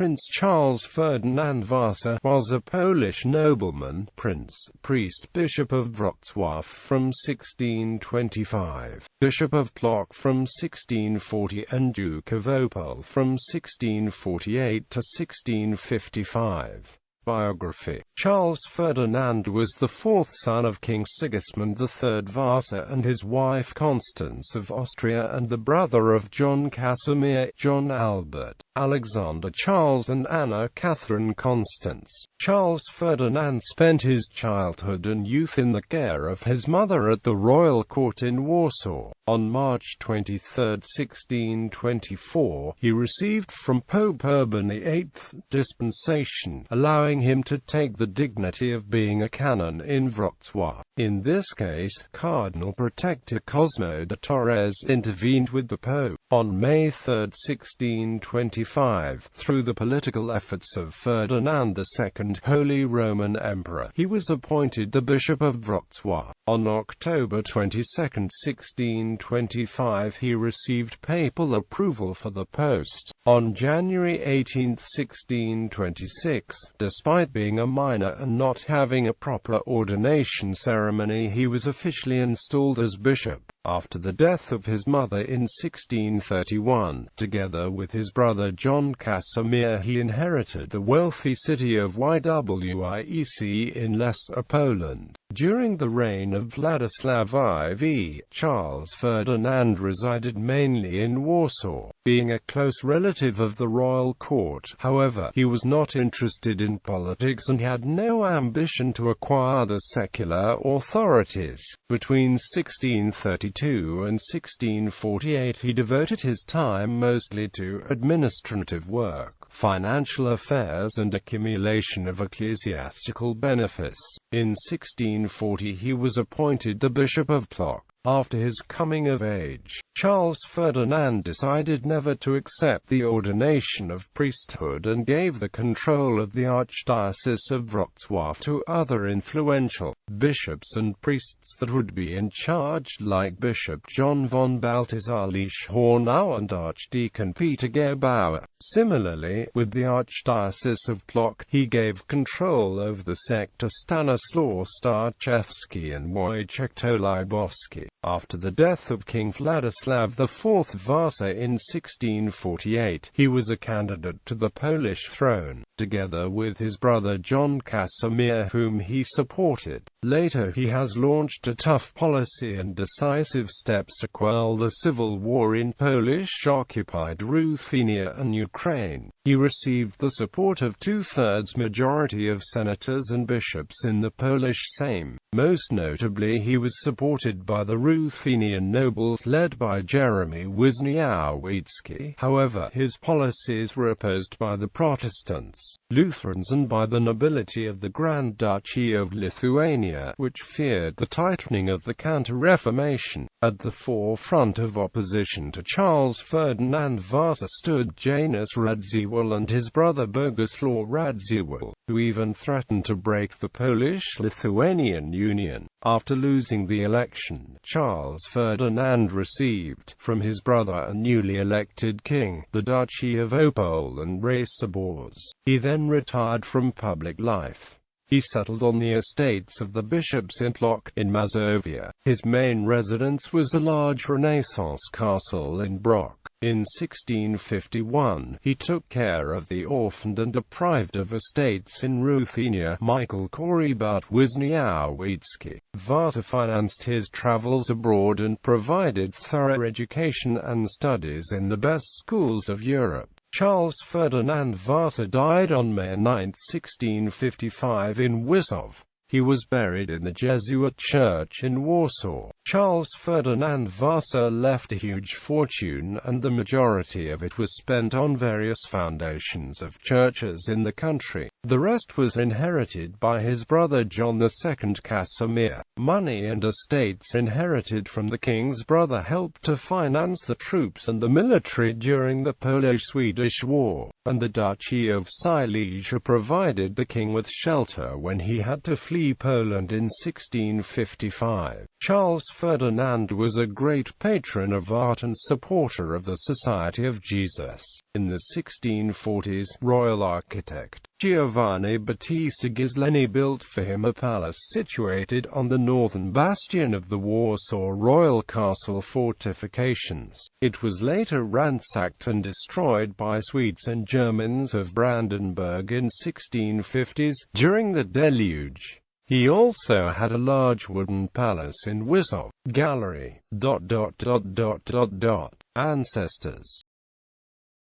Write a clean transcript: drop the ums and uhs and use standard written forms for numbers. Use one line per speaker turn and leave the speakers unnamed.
Prince Charles Ferdinand Vasa was a Polish nobleman, prince, priest, bishop of Wrocław from 1625, bishop of Płock from 1640 and Duke of Opole from 1648 to 1655. Biography. Charles Ferdinand was the fourth son of King Sigismund III Vasa and his wife Constance of Austria, and the brother of John Casimir, John Albert, Alexander Charles and Anna Catherine Constance. Charles Ferdinand spent his childhood and youth in the care of his mother at the royal court in Warsaw. On March 23, 1624, he received from Pope Urban VIII dispensation, allowing him to take the dignity of being a canon in Wrocław. In this case, Cardinal Protector Cosmo de Torres intervened with the Pope. On May 3, 1625, through the political efforts of Ferdinand II, Holy Roman Emperor, he was appointed the Bishop of Wrocław. On October 22, 1625, he received papal approval for the post. On January 18, 1626, despite being a minor and not having a proper ordination ceremony, he was officially installed as bishop. After the death of his mother in 1631, together with his brother John Casimir, he inherited the wealthy city of Wywiec in Lesser Poland. During the reign of Władysław IV, Charles Ferdinand resided mainly in Warsaw. Being a close relative of the royal court, however, he was not interested in politics and had no ambition to acquire the secular authorities. Between 1632 and 1648 he devoted his time mostly to administrative work, financial affairs and accumulation of ecclesiastical benefice. In 1640 he was appointed the Bishop of Płock. After his coming of age, Charles Ferdinand decided never to accept the ordination of priesthood and gave the control of the Archdiocese of Wrocław to other influential bishops and priests that would be in charge, like Bishop John von Balthasar Liechornau and Archdeacon Peter Gebauer. Similarly, with the Archdiocese of Płock, he gave control over the sect to Stanislaw Starczewski and Wojciech Tolibowski. After the death of King Władysław IV Vasa in 1648, he was a candidate to the Polish throne, together with his brother John Casimir, whom he supported. Later he has launched a tough policy and decisive steps to quell the civil war in Polish-occupied Ruthenia and Ukraine. He received the support of two-thirds majority of senators and bishops in the Polish Sejm. Most notably, he was supported by the Ruthenian nobles led by Jeremy Wisniewski. However, his policies were opposed by the Protestants, Lutherans and by the nobility of the Grand Duchy of Lithuania, which feared the tightening of the Counter-Reformation. At the forefront of opposition to Charles Ferdinand Vasa stood Janusz Radziwiłł and his brother Boguslaw Radziwiłł, who even threatened to break the Polish-Lithuanian Union. After losing the election, Charles Ferdinand received from his brother a newly elected king, the Duchy of Opole and Rasobors. He then retired from public life. He settled on the estates of the bishops in Płock, in Mazovia. His main residence was a large Renaissance castle in Brock. In 1651, he took care of the orphaned and deprived of estates in Ruthenia. Michael Korybut Wisniewski. Vasa financed his travels abroad and provided thorough education and studies in the best schools of Europe. Charles Ferdinand Vasa died on May 9, 1655 in Warsaw. He was buried in the Jesuit church in Warsaw. Charles Ferdinand Vasa left a huge fortune, and the majority of it was spent on various foundations of churches in the country. The rest was inherited by his brother John II Casimir. Money and estates inherited from the king's brother helped to finance the troops and the military during the Polish-Swedish War, and the Duchy of Silesia provided the king with shelter when he had to flee free Poland in 1655. Charles Ferdinand was a great patron of art and supporter of the Society of Jesus. In the 1640s, royal architect Giovanni Battista Ghisleni built for him a palace situated on the northern bastion of the Warsaw Royal Castle fortifications. It was later ransacked and destroyed by Swedes and Germans of Brandenburg in 1650s, during the deluge. He also had a large wooden palace in Warsaw. Gallery. Ancestors.